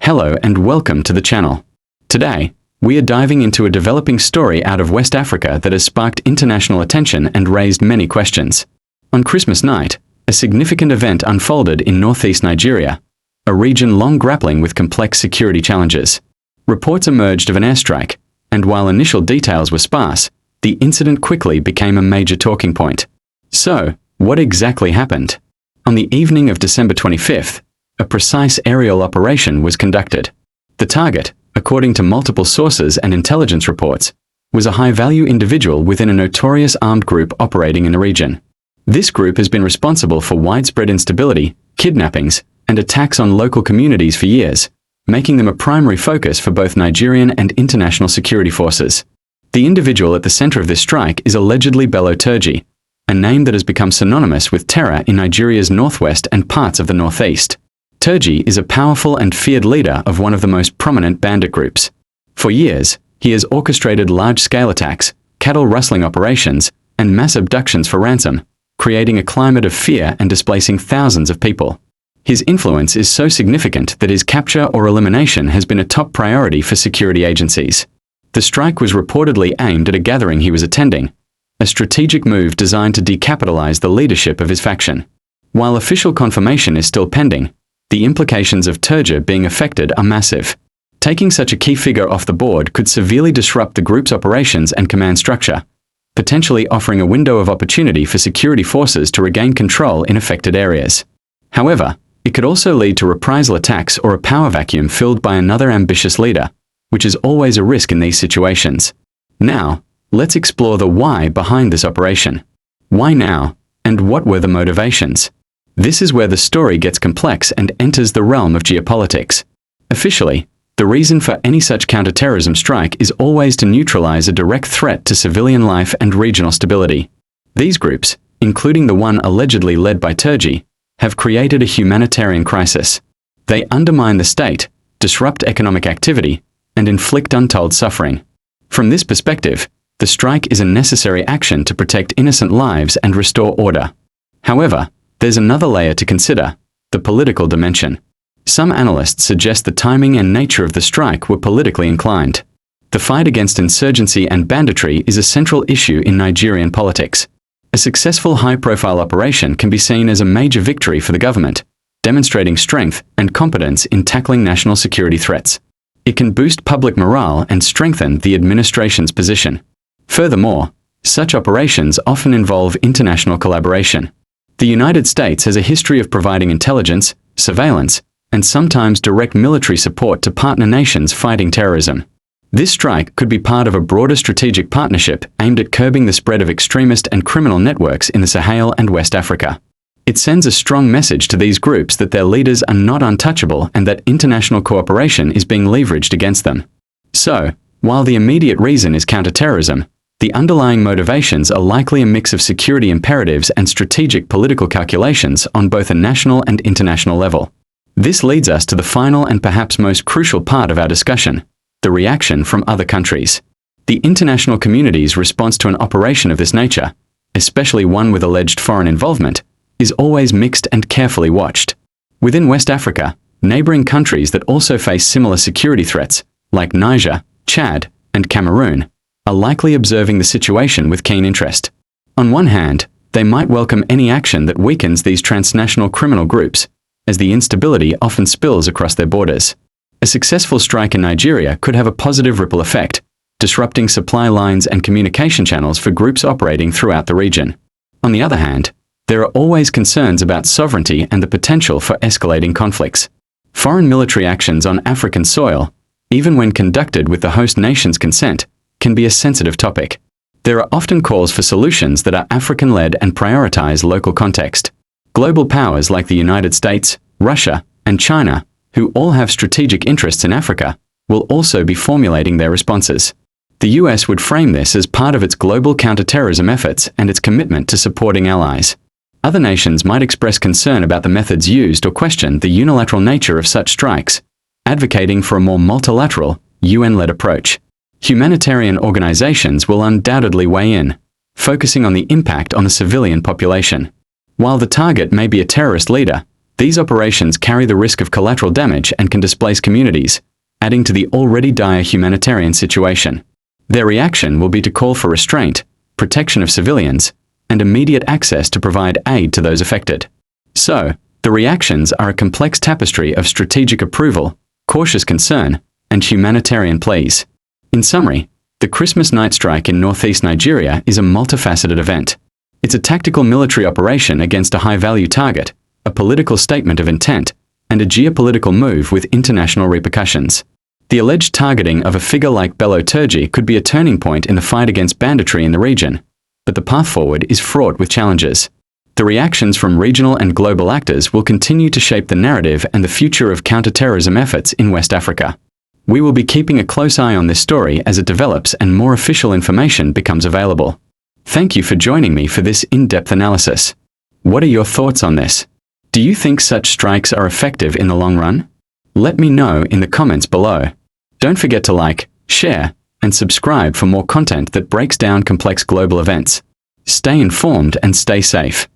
Hello and welcome to the channel. Today, we are diving into a developing story out of West Africa that has sparked international attention and raised many questions. On Christmas night, a significant event unfolded in northeast Nigeria, a region long grappling with complex security challenges. Reports emerged of an airstrike, and while initial details were sparse, the incident quickly became a major talking point. So, what exactly happened? On the evening of December 25th, a precise aerial operation was conducted. The target, according to multiple sources and intelligence reports, was a high-value individual within a notorious armed group operating in the region. This group has been responsible for widespread instability, kidnappings, and attacks on local communities for years, making them a primary focus for both Nigerian and international security forces. The individual at the center of this strike is allegedly Bello Turji, a name that has become synonymous with terror in Nigeria's northwest and parts of the northeast. Turji is a powerful and feared leader of one of the most prominent bandit groups. For years, he has orchestrated large-scale attacks, cattle rustling operations, and mass abductions for ransom, creating a climate of fear and displacing thousands of people. His influence is so significant that his capture or elimination has been a top priority for security agencies. The strike was reportedly aimed at a gathering he was attending, a strategic move designed to decapitalize the leadership of his faction. While official confirmation is still pending, the implications of Turji being affected are massive. Taking such a key figure off the board could severely disrupt the group's operations and command structure, potentially offering a window of opportunity for security forces to regain control in affected areas. However, it could also lead to reprisal attacks or a power vacuum filled by another ambitious leader, which is always a risk in these situations. Now, let's explore the why behind this operation. Why now, and what were the motivations? This is where the story gets complex and enters the realm of geopolitics. Officially, the reason for any such counterterrorism strike is always to neutralize a direct threat to civilian life and regional stability. These groups, including the one allegedly led by Turji, have created a humanitarian crisis. They undermine the state, disrupt economic activity, and inflict untold suffering. From this perspective, the strike is a necessary action to protect innocent lives and restore order. However, there's another layer to consider, the political dimension. Some analysts suggest the timing and nature of the strike were politically inclined. The fight against insurgency and banditry is a central issue in Nigerian politics. A successful high-profile operation can be seen as a major victory for the government, demonstrating strength and competence in tackling national security threats. It can boost public morale and strengthen the administration's position. Furthermore, such operations often involve international collaboration. The United States has a history of providing intelligence, surveillance, and sometimes direct military support to partner nations fighting terrorism. This strike could be part of a broader strategic partnership aimed at curbing the spread of extremist and criminal networks in the Sahel and West Africa. It sends a strong message to these groups that their leaders are not untouchable and that international cooperation is being leveraged against them. So, while the immediate reason is counterterrorism, the underlying motivations are likely a mix of security imperatives and strategic political calculations on both a national and international level. This leads us to the final and perhaps most crucial part of our discussion, the reaction from other countries. The international community's response to an operation of this nature, especially one with alleged foreign involvement, is always mixed and carefully watched. Within West Africa, neighboring countries that also face similar security threats, like Niger, Chad, and Cameroon, are likely observing the situation with keen interest. On one hand, they might welcome any action that weakens these transnational criminal groups, as the instability often spills across their borders. A successful strike in Nigeria could have a positive ripple effect, disrupting supply lines and communication channels for groups operating throughout the region. On the other hand, there are always concerns about sovereignty and the potential for escalating conflicts. Foreign military actions on African soil, even when conducted with the host nation's consent, can be a sensitive topic. There are often calls for solutions that are African-led and prioritize local context. Global powers like the United States, Russia, and China, who all have strategic interests in Africa, will also be formulating their responses. The US would frame this as part of its global counterterrorism efforts and its commitment to supporting allies. Other nations might express concern about the methods used or question the unilateral nature of such strikes, advocating for a more multilateral, UN-led approach. Humanitarian organizations will undoubtedly weigh in, focusing on the impact on the civilian population. While the target may be a terrorist leader, These operations carry the risk of collateral damage and can displace communities, adding to the already dire humanitarian situation. Their reaction will be to call for restraint, protection of civilians, and immediate access to provide aid to those affected. So, the reactions are a complex tapestry of strategic approval, cautious concern, and humanitarian pleas. In summary, the Christmas night strike in northeast Nigeria is a multifaceted event. It's a tactical military operation against a high-value target, a political statement of intent, and a geopolitical move with international repercussions. The alleged targeting of a figure like Bello Turji could be a turning point in the fight against banditry in the region, but the path forward is fraught with challenges. The reactions from regional and global actors will continue to shape the narrative and the future of counterterrorism efforts in West Africa. We will be keeping a close eye on this story as it develops and more official information becomes available. Thank you for joining me for this in-depth analysis. What are your thoughts on this? Do you think such strikes are effective in the long run? Let me know in the comments below. Don't forget to like, share, and subscribe for more content that breaks down complex global events. Stay informed and stay safe.